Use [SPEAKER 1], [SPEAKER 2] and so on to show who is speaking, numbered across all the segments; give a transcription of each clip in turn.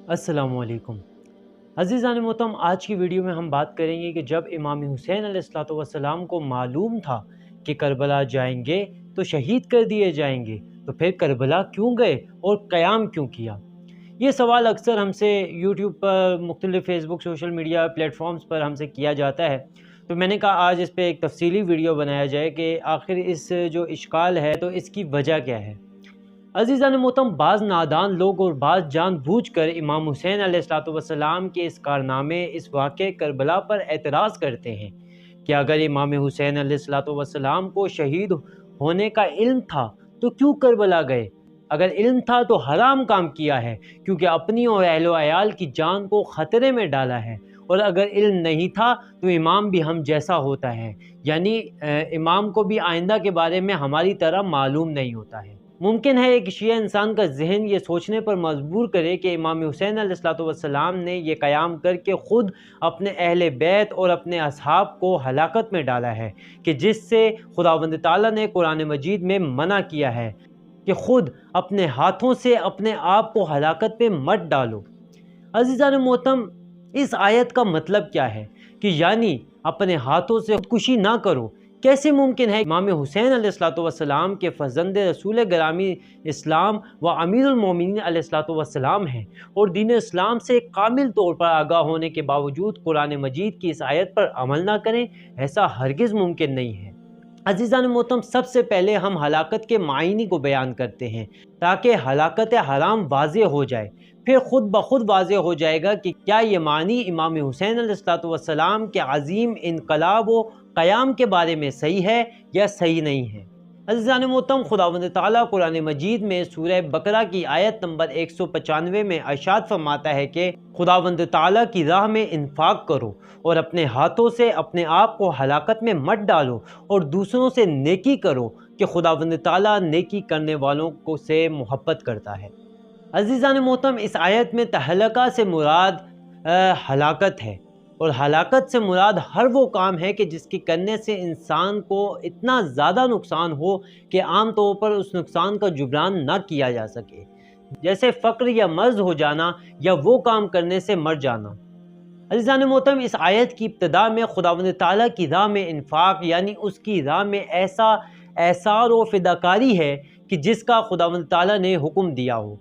[SPEAKER 1] अस्सलाम वालेकुम। अज़ीज़ान मोहतरम, आज की वीडियो में हम बात करेंगे कि जब इमाम हुसैन अलैहिस्सलाम को मालूम था कि करबला जाएंगे तो शहीद कर दिए जाएंगे, तो फिर करबला क्यों गए और क़याम क्यों किया। ये सवाल अक्सर हमसे यूट्यूब पर, मुख्तलिफ़ फेसबुक सोशल मीडिया प्लेटफॉर्म्स पर हमसे किया जाता है। तो मैंने कहा आज इस पे एक तफसीली वीडियो बनाया जाए कि आखिर इस जो इश्काल है तो इसकी वजह क्या है। अज़ीज़ान मोहतरम, बाज़ नादान लोग और बाज़ जानबूझकर इमाम हुसैन अलैहिस्सलाम के इस कारनामे, इस वाक़े करबला पर एतराज़ करते हैं कि अगर इमाम हुसैन अलैहिस्सलाम को शहीद होने का इल्म था तो क्यों करबला गए। अगर इल्म था तो हराम काम किया है, क्योंकि अपनी और अहलो अयाल की जान को ख़तरे में डाला है। और अगर इल्म नहीं था तो इमाम भी हम जैसा होता है, यानी इमाम को भी आइंदा के बारे में हमारी तरह मालूम नहीं होता है। मुमकिन है एक शिया इंसान का जहन ये सोचने पर मजबूर करे कि इमाम हुसैन अलैहिस्सलाम ने ये क़याम करके ख़ुद अपने अहले बैत और अपने असहाब को हलाकत में डाला है, कि जिससे खुदावंद ताला ने कुरान मजीद में मना किया है कि ख़ुद अपने हाथों से अपने आप को हलाकत पे मत डालो। अज़ीज़ान मोहतरम, इस आयत का मतलब क्या है कि यानी अपने हाथों से खुदकुशी ना करो। कैसे मुमकिन है इमाम हुसैन अलैहिस्सलाम के फर्जंद रसूल ग्रामी इस्लाम व अमीरुल मोमिनीन अलैहिस्सलाम हैं और दीन इस्लाम से कामिल तौर पर आगाह होने के बावजूद कुरान मजीद की इस आयत पर अमल ना करें। ऐसा हरगिज़ मुमकिन नहीं है। अज़ीज़ान मोहतरम, सबसे पहले हम हलाकत के मायने को बयान करते हैं ताकि हलाकत हराम वाज़ेह हो जाए। फिर ख़ुद ब खुद वाज़ेह हो जाएगा कि क्या ये मानी इमाम हुसैन अलैहिस्सलाम के अज़ीम इनकलाब व क़याम के बारे में सही है या सही नहीं है। अज़ीज़ान मोहतरम, खुदावंद ताला कुरान मजीद में सूरह बकरा की आयत नंबर 195 में इरशाद फरमाता है कि खुदावंद ताला की राह में इन्फाक करो और अपने हाथों से अपने आप को हलाकत में मत डालो और दूसरों से नेकी करो कि खुदावंद ताला नेकी करने वालों को से मोहब्बत करता है। अज़ीज़ान मोहतरम, इस आयत में तहलका से मुराद हलाकत है और हलाकत से मुराद हर वो काम है कि जिसके करने से इंसान को इतना ज़्यादा नुकसान हो कि आम तौर पर उस नुकसान का जुबरान ना किया जा सके, जैसे फ़क्र या मर्ज़ हो जाना या वो काम करने से मर जाना। अज़ीज़ान मोहतरम, इस आयत की इब्तिदा में खुदावंद ताला की राह में इन्फाक यानी उसकी राह में ऐसा एसार व फ़िदाकारी है कि जिसका खुदावंद ताला ने हुक्म दिया हो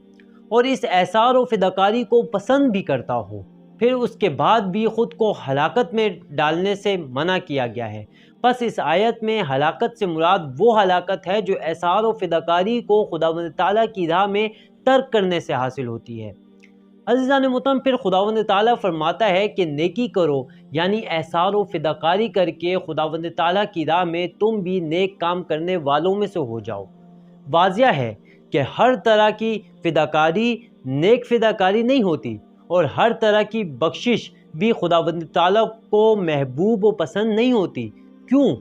[SPEAKER 1] और इस एसार व फ़िदाकारी को पसंद भी करता हो, फिर उसके बाद भी ख़ुद को हलाकत में डालने से मना किया गया है। बस इस आयत में हलाकत से मुराद वो हलाकत है जो एसार व फ़िदाकारी को खुदावंद ताला की राह में तर्क करने से हासिल होती है। अज़ीज़ान मोहतरम, फिर खुदावंद ताला फरमाता है कि नेकी करो यानी एहसार व फ़िदाकारी करके खुदावंद ताला की राह में तुम भी नेक काम करने वालों में से हो जाओ। वाज़िया है कि हर तरह की फ़िदाकारी नेक फ़िदाकारी नहीं होती और हर तरह की बख्शिश भी खुदावंद ताला को महबूब व पसंद नहीं होती। क्यों?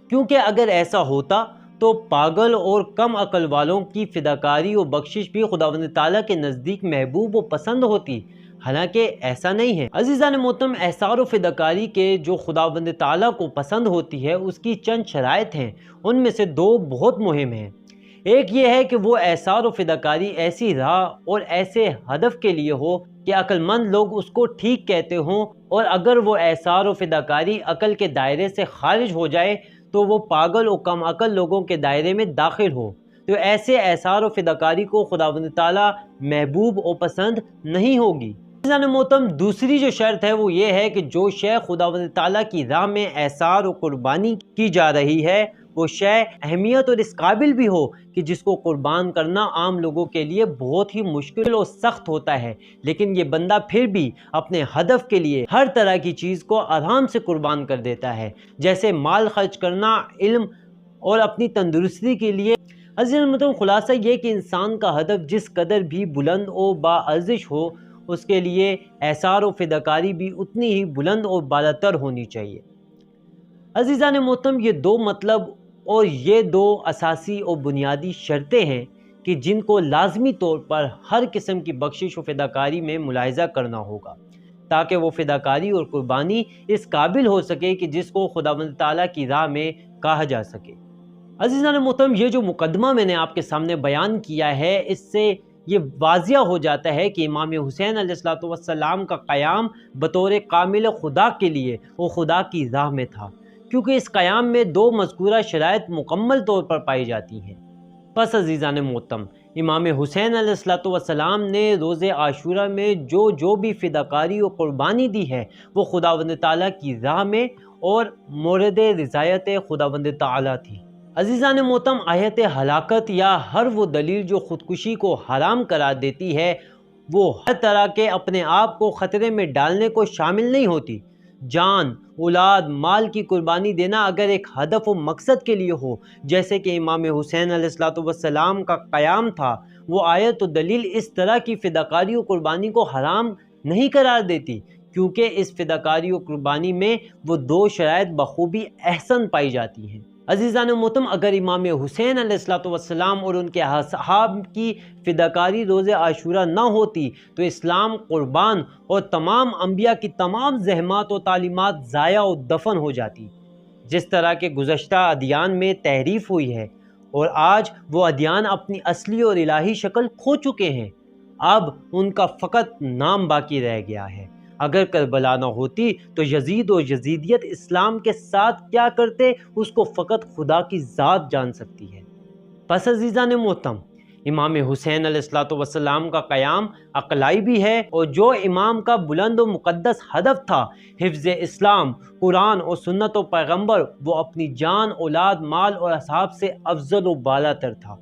[SPEAKER 1] क्योंकि अगर ऐसा होता तो पागल और कम अकल वालों की फ़िदाकारी और बख्शिश भी खुदावंद ताला के नज़दीक महबूब व पसंद होती, हालांकि ऐसा नहीं है। अज़ीज़ान मोहतरम, एहसार व फ़िदाकारी के जो खुदावंद ताला को पसंद होती है उसकी चंद शराइत हैं, उनमें से दो बहुत मुहिम हैं। एक ये है कि वो एहसार व फ़िदाकारी ऐसी राह और ऐसे हदफ के लिए हो कि अक्लमंद लोग उसको ठीक कहते हों, और अगर वो एहसार व फ़िदाकारी अकल के दायरे से खारिज हो जाए तो वो पागल और कम अकल लोगों के दायरे में दाखिल हो, तो ऐसे एहसार व फ़िदाकारी को खुदावंद ताला महबूब और पसंद नहीं होगी। अज़ीज़ान मोहतरम, दूसरी जो शर्त है वो ये है कि जो शय खुदावंद ताला की राह में एहसार और कुर्बानी की जा रही है वो शय अहमियत और इस काबिल भी हो कि जिसको कुर्बान करना आम लोगों के लिए बहुत ही मुश्किल और सख्त होता है, लेकिन ये बंदा फिर भी अपने हदफ के लिए हर तरह की चीज़ को आराम से कुर्बान कर देता है, जैसे माल खर्च करना, इल्म और अपनी तंदुरुस्ती के लिए। अज़ीज़ान मतलब खुलासा ये कि इंसान का हदफ जिस कदर भी बुलंद और बाअर्ज़िश हो उसके लिए एहसार व फ़िदाकारी भी उतनी ही बुलंद और बालातर होनी चाहिए। अज़ीज़ान मोहतरम, ये दो मतलब और ये दो असासी और बुनियादी शर्तें हैं कि जिनको लाजमी तौर पर हर किस्म की बख्शिश व फ़िदाकारी में मुलाहिज़ा करना होगा, ताकि वो फ़िदाकारी और कुर्बानी इस काबिल हो सके कि जिसको खुदावंद ताला की राह में कहा जा सके। अज़ीज़ान मोहतरम, ये जो मुकदमा मैंने आपके सामने बयान किया है, इससे یہ واضح ہو جاتا ہے کہ امام حسین علیہ السلام کا قیام بطور کامل خدا کے لیے وہ خدا کی راہ میں تھا، کیونکہ اس قیام میں دو مذکورہ شرائط مکمل طور پر پائی جاتی ہیں۔ پس عزیزان محترم، امام حسین علیہ السلام نے روز عاشورہ میں جو بھی فداکاری و قربانی دی ہے وہ خداوند تعالیٰ کی راہ میں اور مورد رضایت خداوند تعالیٰ تھی۔ عزیزان محترم، آیت ہلاکت یا ہر وہ دلیل جو خودکشی کو حرام قرار دیتی ہے وہ ہر طرح کے اپنے آپ کو خطرے میں ڈالنے کو شامل نہیں ہوتی۔ جان، اولاد، مال کی قربانی دینا اگر ایک ہدف و مقصد کے لیے ہو، جیسے کہ امام حسین علیہ السلام کا قیام تھا، وہ آیت و دلیل اس طرح کی فداکاری و قربانی کو حرام نہیں قرار دیتی، کیونکہ اس فداکاری و قربانی میں وہ دو شرائط بخوبی احسن پائی جاتی ہیں۔ عزیزان محترم، اگر امام حسین علیہ السلام اور ان کے اصحاب کی فداکاری روز عاشورہ نہ ہوتی تو اسلام قربان اور تمام انبیاء کی تمام زحمات و تعلیمات ضائع و دفن ہو جاتی۔ جس طرح کے گزشتہ ادیان میں تحریف ہوئی ہے اور آج وہ ادیان اپنی اصلی اور الہی شکل کھو چکے ہیں، اب ان کا فقط نام باقی رہ گیا ہے۔ اگر کربلا نہ ہوتی تو یزید و یزیدیت اسلام کے ساتھ کیا کرتے اس کو فقط خدا کی ذات جان سکتی ہے۔ پس عزیزان محترم، امام حسین علیہ السلام کا قیام عقلائی بھی ہے، اور جو امام کا بلند و مقدس ہدف تھا حفظ اسلام، قرآن اور سنت و پیغمبر، وہ اپنی جان، اولاد، مال اور اصحاب سے افضل و بالا تر تھا۔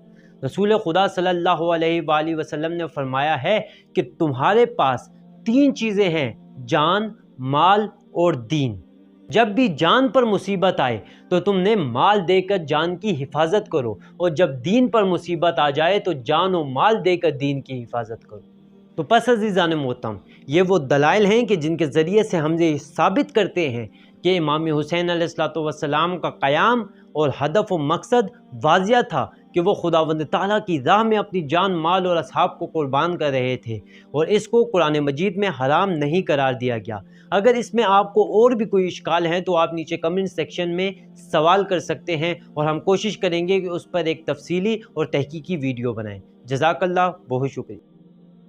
[SPEAKER 1] رسول خدا صلی اللہ علیہ وآلہ وسلم نے فرمایا ہے کہ تمہارے پاس تین چیزیں ہیں: جان، مال اور دین۔ جب بھی جان پر مصیبت آئے تو تم نے مال دے کر جان کی حفاظت کرو، اور جب دین پر مصیبت آ جائے تو جان و مال دے کر دین کی حفاظت کرو۔ تو پس عزیزان محترم، یہ وہ دلائل ہیں کہ جن کے ذریعے سے ہم یہ ثابت کرتے ہیں کہ امام حسین علیہ السلام کا قیام اور ہدف و مقصد واضح تھا کہ وہ خداوند تعالیٰ کی راہ میں اپنی جان، مال اور اصحاب کو قربان کر رہے تھے، اور اس کو قرآن مجید میں حرام نہیں قرار دیا گیا۔ اگر اس میں آپ کو اور بھی کوئی اشکال ہے تو آپ نیچے کمنٹ سیکشن میں سوال کر سکتے ہیں، اور ہم کوشش کریں گے کہ اس پر ایک تفصیلی اور تحقیقی ویڈیو بنائیں۔ جزاک اللہ، بہت شکریہ۔